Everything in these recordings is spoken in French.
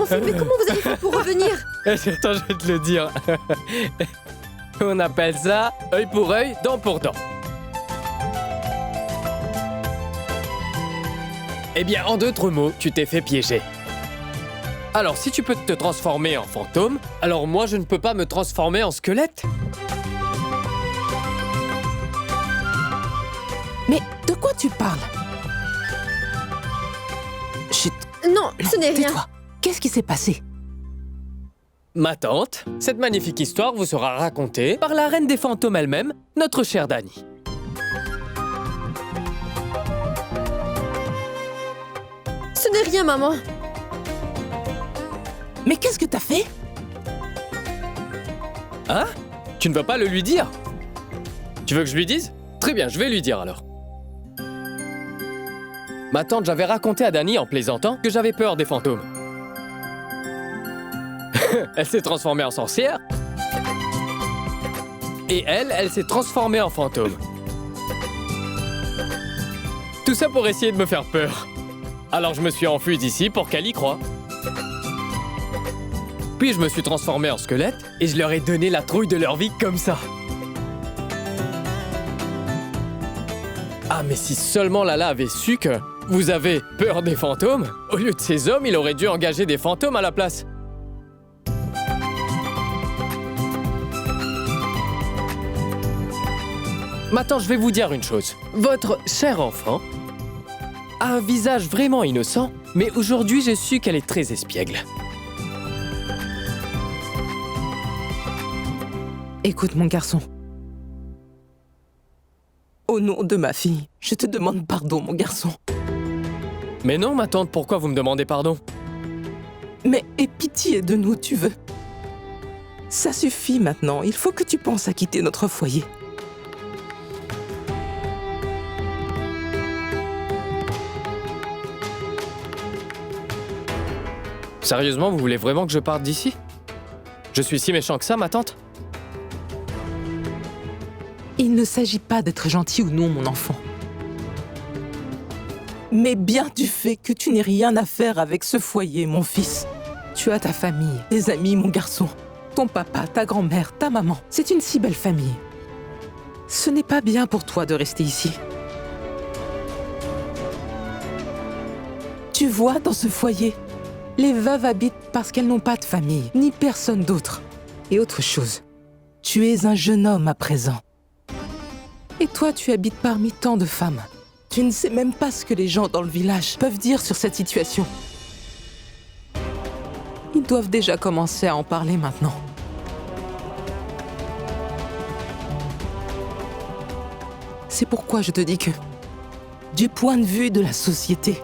Enfin, mais comment vous avez fait pour revenir? Attends, je vais te le dire. On appelle ça œil pour œil, dent pour dent. Eh bien, en d'autres mots, tu t'es fait piéger. Alors, si tu peux te transformer en fantôme, alors moi, je ne peux pas me transformer en squelette? Mais de quoi tu parles? Chut. Non, ce n'est rien. Tais-toi. Qu'est-ce qui s'est passé? Ma tante, cette magnifique histoire vous sera racontée par la reine des fantômes elle-même, notre chère Dani. Ce n'est rien, maman. Mais qu'est-ce que t'as fait? Hein? Tu ne vas pas le lui dire? Tu veux que je lui dise? Très bien, je vais lui dire alors. Ma tante, j'avais raconté à Dani en plaisantant que j'avais peur des fantômes. Elle s'est transformée en sorcière. Et elle s'est transformée en fantôme. Tout ça pour essayer de me faire peur. Alors je me suis enfui d'ici pour qu'elle y croie. Puis je me suis transformé en squelette et je leur ai donné la trouille de leur vie comme ça. Ah, mais si seulement Lala avait su que vous avez peur des fantômes, au lieu de ces hommes, il aurait dû engager des fantômes à la place. Maintenant, je vais vous dire une chose. Votre chère enfant a un visage vraiment innocent, mais aujourd'hui, j'ai su qu'elle est très espiègle. Écoute, mon garçon. Au nom de ma fille, je te demande pardon, mon garçon. Mais non, ma tante, pourquoi vous me demandez pardon? Mais aie pitié de nous, tu veux. Ça suffit maintenant, il faut que tu penses à quitter notre foyer. Sérieusement, vous voulez vraiment que je parte d'ici? Je suis si méchant que ça, ma tante? Il ne s'agit pas d'être gentil ou non, mon enfant. Mais bien du fait que tu n'aies rien à faire avec ce foyer, mon fils. Tu as ta famille, tes amis, mon garçon. Ton papa, ta grand-mère, ta maman. C'est une si belle famille. Ce n'est pas bien pour toi de rester ici. Tu vois, dans ce foyer, les veuves habitent parce qu'elles n'ont pas de famille, ni personne d'autre. Et autre chose, tu es un jeune homme à présent. Et toi, tu habites parmi tant de femmes. Tu ne sais même pas ce que les gens dans le village peuvent dire sur cette situation. Ils doivent déjà commencer à en parler maintenant. C'est pourquoi je te dis que, du point de vue de la société,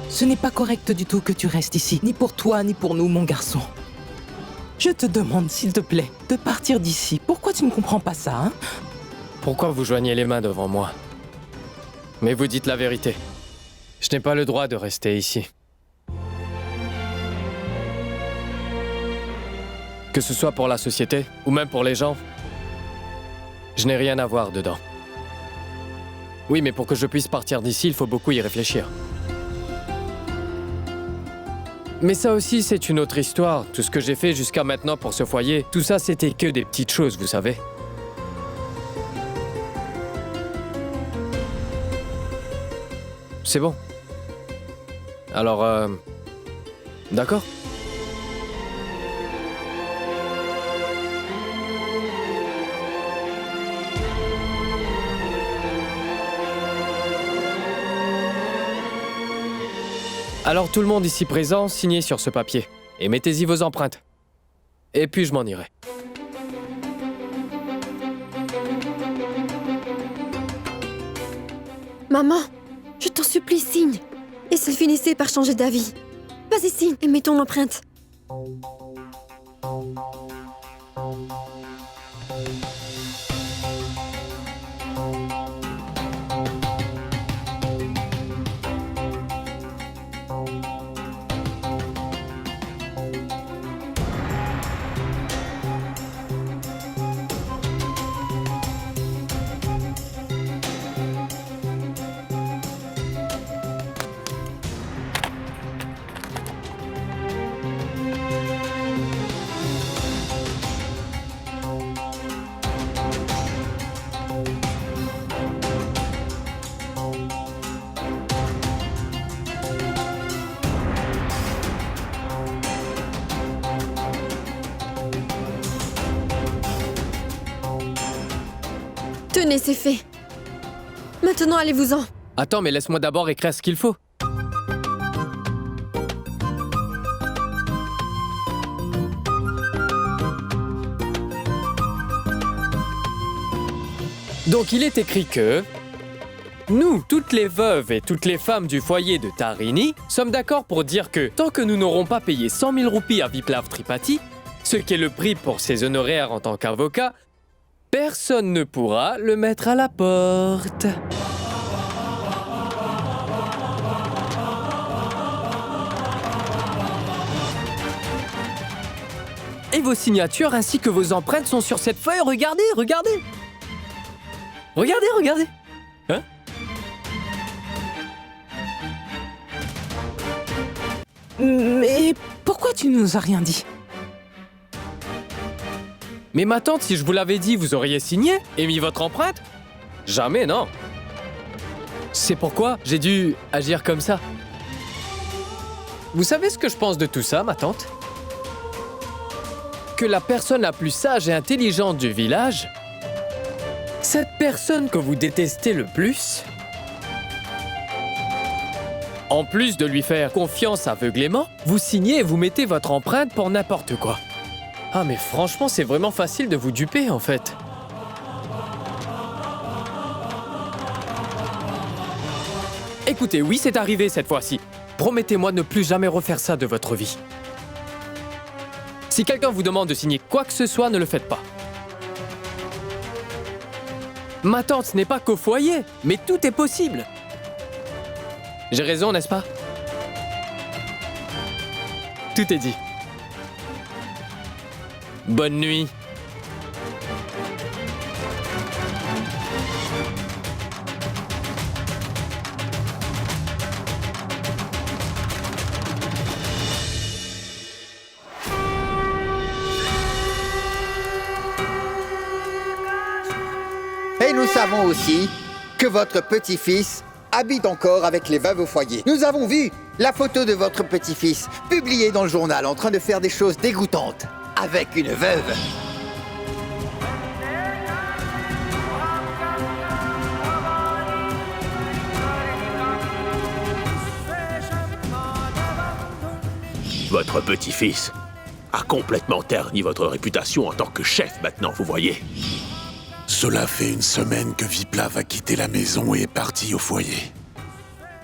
ce n'est pas correct du tout que tu restes ici, ni pour toi, ni pour nous, mon garçon. Je te demande, s'il te plaît, de partir d'ici. Pourquoi tu ne comprends pas ça, hein? Pourquoi vous joignez les mains devant moi? Mais vous dites la vérité. Je n'ai pas le droit de rester ici. Que ce soit pour la société, ou même pour les gens, je n'ai rien à voir dedans. Oui, mais pour que je puisse partir d'ici, il faut beaucoup y réfléchir. Mais ça aussi, c'est une autre histoire. Tout ce que j'ai fait jusqu'à maintenant pour ce foyer, tout ça, c'était que des petites choses, vous savez. C'est bon. Alors, d'accord. Alors tout le monde ici présent, signez sur ce papier. Et mettez-y vos empreintes. Et puis je m'en irai. Maman, je t'en supplie, signe. Et s'il finissait par changer d'avis? Vas-y, signe et mettons l'empreinte. Tenez, c'est fait. Maintenant, allez-vous-en. Attends, mais laisse-moi d'abord écrire ce qu'il faut. Donc il est écrit que nous, toutes les veuves et toutes les femmes du foyer de Tarini, sommes d'accord pour dire que tant que nous n'aurons pas payé 100 000 roupies à Viplav Tripathi, ce qui est le prix pour ses honoraires en tant qu'avocat, personne ne pourra le mettre à la porte. Et vos signatures ainsi que vos empreintes sont sur cette feuille. Regardez, regardez. Regardez, regardez. Hein? Mais pourquoi tu nous as rien dit? Mais ma tante, si je vous l'avais dit, vous auriez signé et mis votre empreinte? Jamais, non. C'est pourquoi j'ai dû agir comme ça. Vous savez ce que je pense de tout ça, ma tante? Que la personne la plus sage et intelligente du village, cette personne que vous détestez le plus, en plus de lui faire confiance aveuglément, vous signez et vous mettez votre empreinte pour n'importe quoi. Ah mais franchement, c'est vraiment facile de vous duper en fait. Écoutez, oui, c'est arrivé cette fois-ci. Promettez-moi de ne plus jamais refaire ça de votre vie. Si quelqu'un vous demande de signer quoi que ce soit, ne le faites pas. Ma tante n'est pas qu'au foyer, mais tout est possible. J'ai raison, n'est-ce pas? Tout est dit. Bonne nuit. Et nous savons aussi que votre petit-fils habite encore avec les veuves au foyer. Nous avons vu la photo de votre petit-fils publiée dans le journal en train de faire des choses dégoûtantes avec une veuve. Votre petit-fils a complètement terni votre réputation en tant que chef maintenant, vous voyez. Cela fait une semaine que Viplav a quitté la maison et est parti au foyer.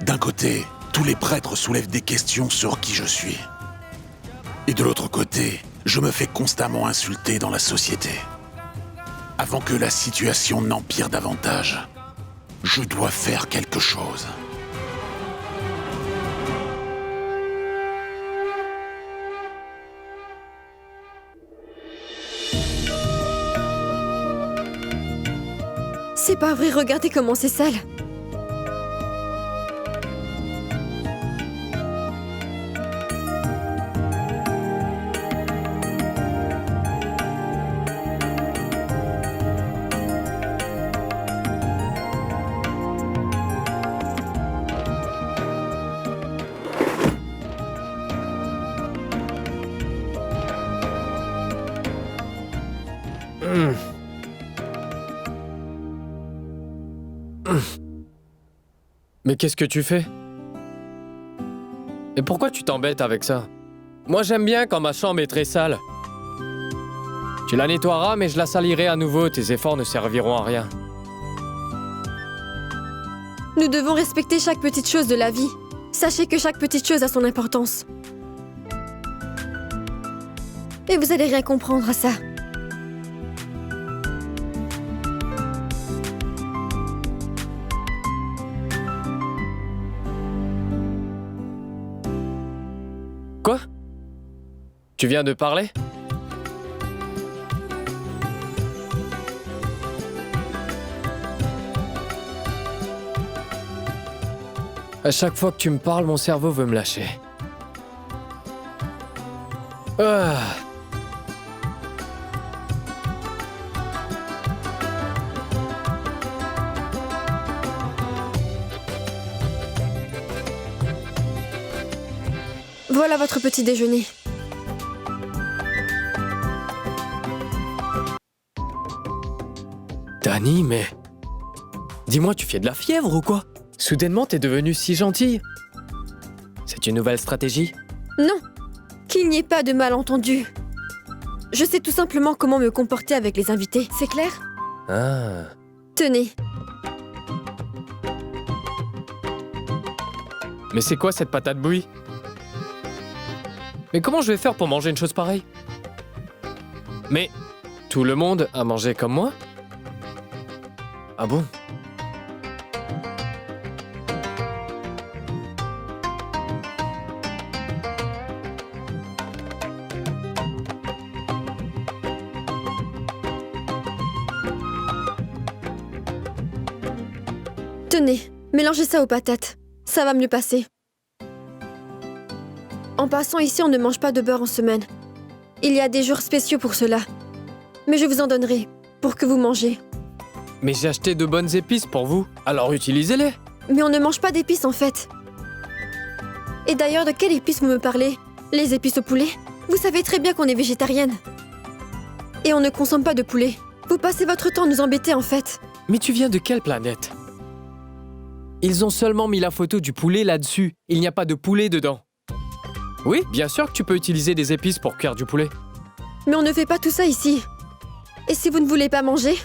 D'un côté, tous les prêtres soulèvent des questions sur qui je suis. Et de l'autre côté, je me fais constamment insulter dans la société. Avant que la situation n'empire davantage, je dois faire quelque chose. C'est pas vrai, regardez comment c'est sale. Mais qu'est-ce que tu fais? Et pourquoi tu t'embêtes avec ça? Moi j'aime bien quand ma chambre est très sale. Tu la nettoieras, mais je la salirai à nouveau, tes efforts ne serviront à rien. Nous devons respecter chaque petite chose de la vie. Sachez que chaque petite chose a son importance. Et vous allez rien comprendre à ça. Quoi? Tu viens de parler? À chaque fois que tu me parles, mon cerveau veut me lâcher. Ah. Voilà votre petit déjeuner. Dani, mais Dis-moi, tu fais de la fièvre ou quoi? Soudainement, t'es devenue si gentille. C'est une nouvelle stratégie? Non, qu'il n'y ait pas de malentendu. Je sais tout simplement comment me comporter avec les invités, c'est clair? Ah. Tenez, Mais c'est quoi cette patate bouillie? Mais comment je vais faire pour manger une chose pareille? Mais tout le monde a mangé comme moi? Ah bon? tenez, mélangez ça aux patates. Ça va mieux passer. En passant, ici, on ne mange pas de beurre en semaine. Il y a des jours spéciaux pour cela. Mais je vous en donnerai, pour que vous mangez. Mais j'ai acheté de bonnes épices pour vous, alors utilisez-les. Mais on ne mange pas d'épices, en fait. Et d'ailleurs, de quelles épices vous me parlez? Les épices au poulet? Vous savez très bien qu'on est végétarienne. Et on ne consomme pas de poulet. Vous passez votre temps à nous embêter, en fait. Mais tu viens de quelle planète? Ils ont seulement mis la photo du poulet là-dessus. Il n'y a pas de poulet dedans. Oui, bien sûr que tu peux utiliser des épices pour cuire du poulet. Mais on ne fait pas tout ça ici. Et si vous ne voulez pas manger,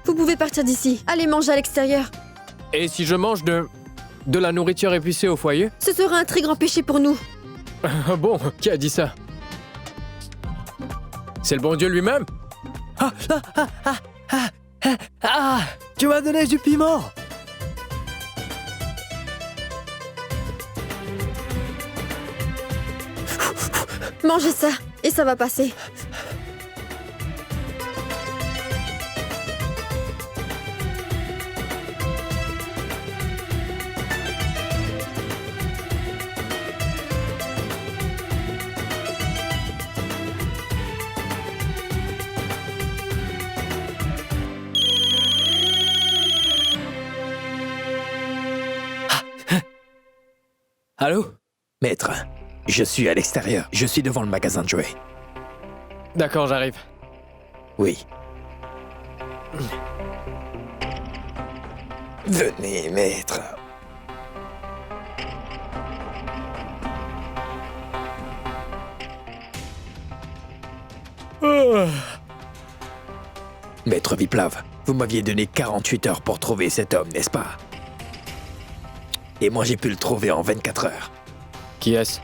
vous pouvez partir d'ici. Allez manger à l'extérieur. Et si je mange de la nourriture épicée au foyer? Ce sera un très grand péché pour nous. Ah bon, qui a dit ça? C'est le bon Dieu lui-même? Tu m'as donné du piment! Mangez ça, et ça va passer. Allô? Maître, je suis à l'extérieur. Je suis devant le magasin de jouets. D'accord, j'arrive. Oui. Venez, maître. Maître Viplav, vous m'aviez donné 48 heures pour trouver cet homme, n'est-ce pas? Et moi j'ai pu le trouver en 24 heures. Qui est-ce?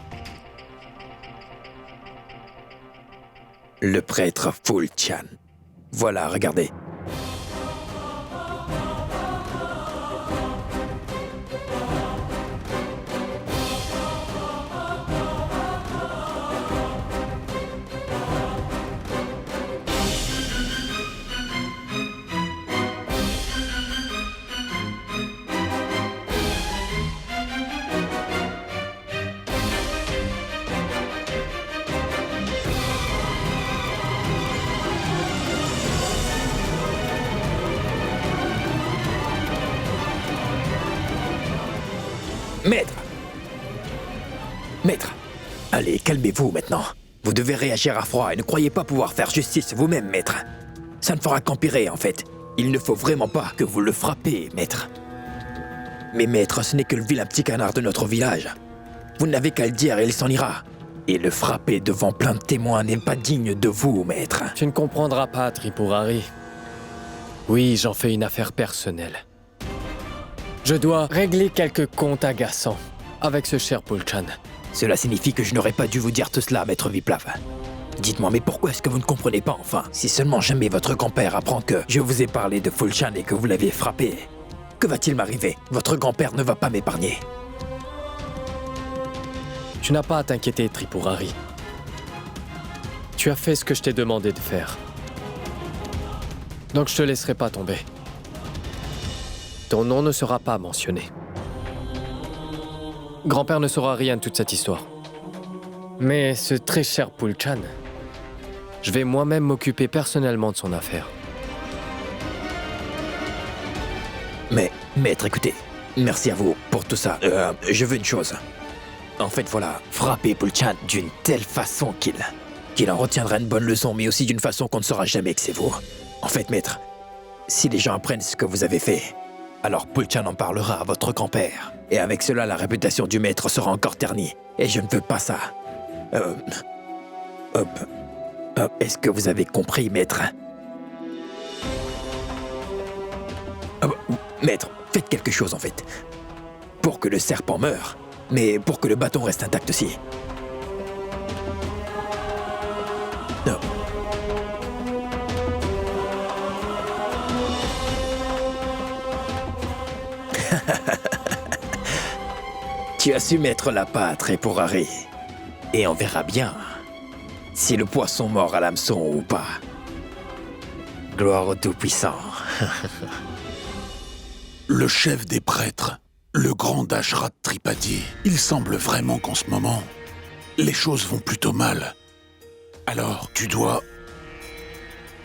Le prêtre Fulchan. Voilà, regardez. Maître! Maître! Allez, calmez-vous maintenant. Vous devez réagir à froid et ne croyez pas pouvoir faire justice vous-même, maître. Ça ne fera qu'empirer, en fait. Il ne faut vraiment pas que vous le frappez, maître. Mais maître, ce n'est que le vilain petit canard de notre village. Vous n'avez qu'à le dire et il s'en ira. Et le frapper devant plein de témoins n'est pas digne de vous, maître. Tu ne comprendras pas, Tripurari. Oui, j'en fais une affaire personnelle. Je dois régler quelques comptes agaçants avec ce cher Fulchan. Cela signifie que je n'aurais pas dû vous dire tout cela, maître Viplav. Dites-moi, mais pourquoi est-ce que vous ne comprenez pas enfin? Si seulement jamais votre grand-père apprend que je vous ai parlé de Fulchan et que vous l'avez frappé, que va-t-il m'arriver? Votre grand-père ne va pas m'épargner. Tu n'as pas à t'inquiéter, Tripurari. Tu as fait ce que je t'ai demandé de faire. Donc je te laisserai pas tomber. Ton nom ne sera pas mentionné. Grand-père ne saura rien de toute cette histoire. Mais ce très cher Fulchan, je vais moi-même m'occuper personnellement de son affaire. Mais, maître, écoutez, merci à vous pour tout ça. Je veux une chose. En fait, voilà, frapper Fulchan d'une telle façon qu'il en retiendra une bonne leçon, mais aussi d'une façon qu'on ne saura jamais que c'est vous. En fait, maître, si les gens apprennent ce que vous avez fait, Alors Pulchan en parlera à votre grand-père. Et avec cela, la réputation du maître sera encore ternie. Et je ne veux pas ça. Est-ce que vous avez compris, maître? Maître, faites quelque chose en fait. Pour que le serpent meure, mais pour que le bâton reste intact aussi. Non. Tu as su mettre la pâte pour Harry. Et on verra bien si le poisson mord à l'hameçon ou pas. Gloire au Tout-Puissant. Le chef des prêtres, le grand Dashrat Tripathi, il semble vraiment qu'en ce moment, les choses vont plutôt mal. Alors, tu dois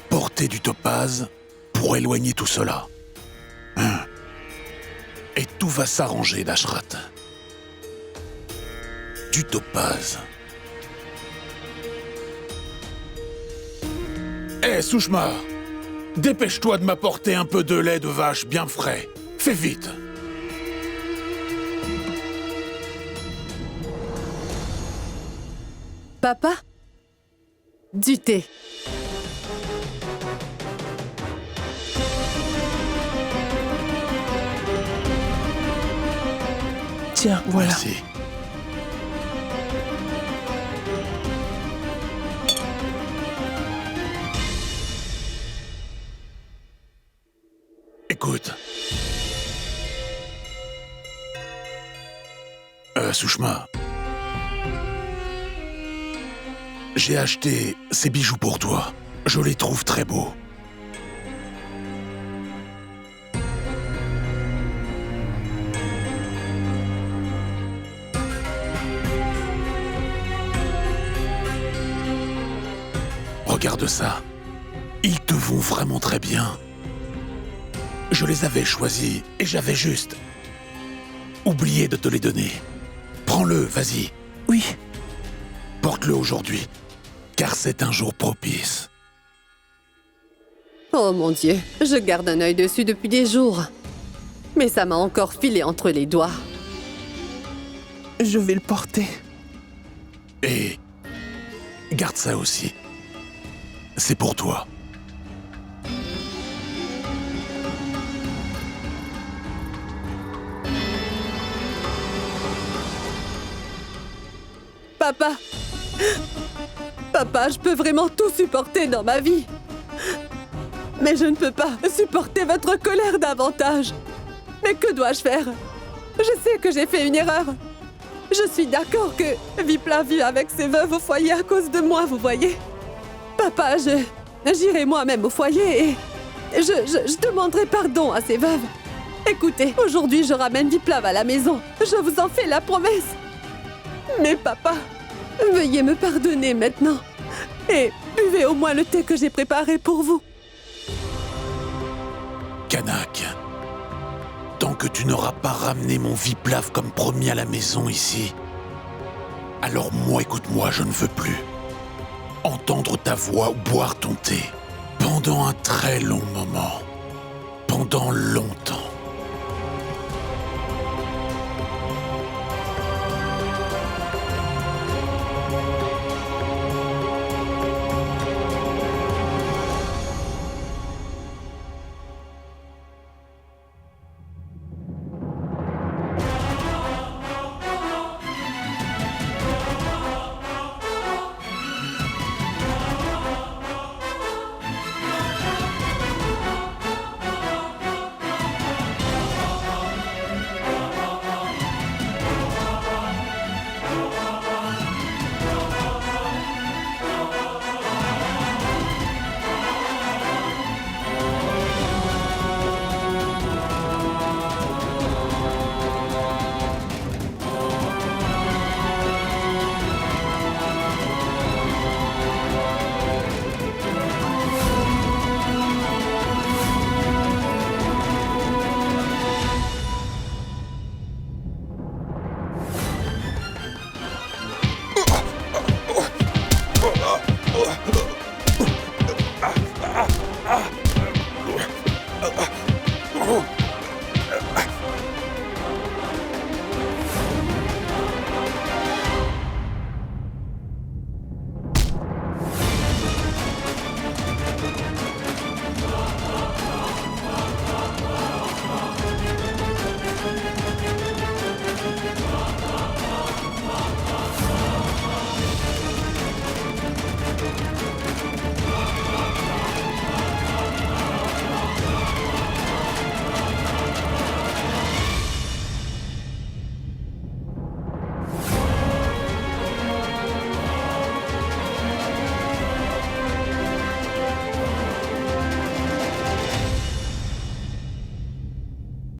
porter du topaze pour éloigner tout cela. Hein? Et tout va s'arranger, Dashrat. Du topaze. Hé, Sushma! Dépêche-toi de m'apporter un peu de lait de vache bien frais. Fais vite! Papa? Du thé. Tiens, voilà. Merci. Écoute. Sushma. J'ai acheté ces bijoux pour toi. Je les trouve très beaux. Regarde ça. Ils te vont vraiment très bien. Je les avais choisis et j'avais juste oublié de te les donner. Prends-le, vas-y. Oui. Porte-le aujourd'hui, car c'est un jour propice. Oh mon Dieu, je garde un œil dessus depuis des jours. Mais ça m'a encore filé entre les doigts. Je vais le porter. Et garde ça aussi. C'est pour toi. Papa! Papa, je peux vraiment tout supporter dans ma vie. Mais je ne peux pas supporter votre colère davantage. Mais que dois-je faire? Je sais que j'ai fait une erreur. Je suis d'accord que Vipla vit avec ses veuves au foyer à cause de moi, vous voyez. Papa, j'irai moi-même au foyer et je demanderai pardon à ces veuves. Écoutez, aujourd'hui je ramène Viplav à la maison. Je vous en fais la promesse. Mais papa, veuillez me pardonner maintenant. Et buvez au moins le thé que j'ai préparé pour vous. Kanak, tant que tu n'auras pas ramené mon Viplav comme promis à la maison ici, alors moi, écoute-moi, je ne veux plus entendre ta voix ou boire ton thé pendant un très long moment, pendant longtemps.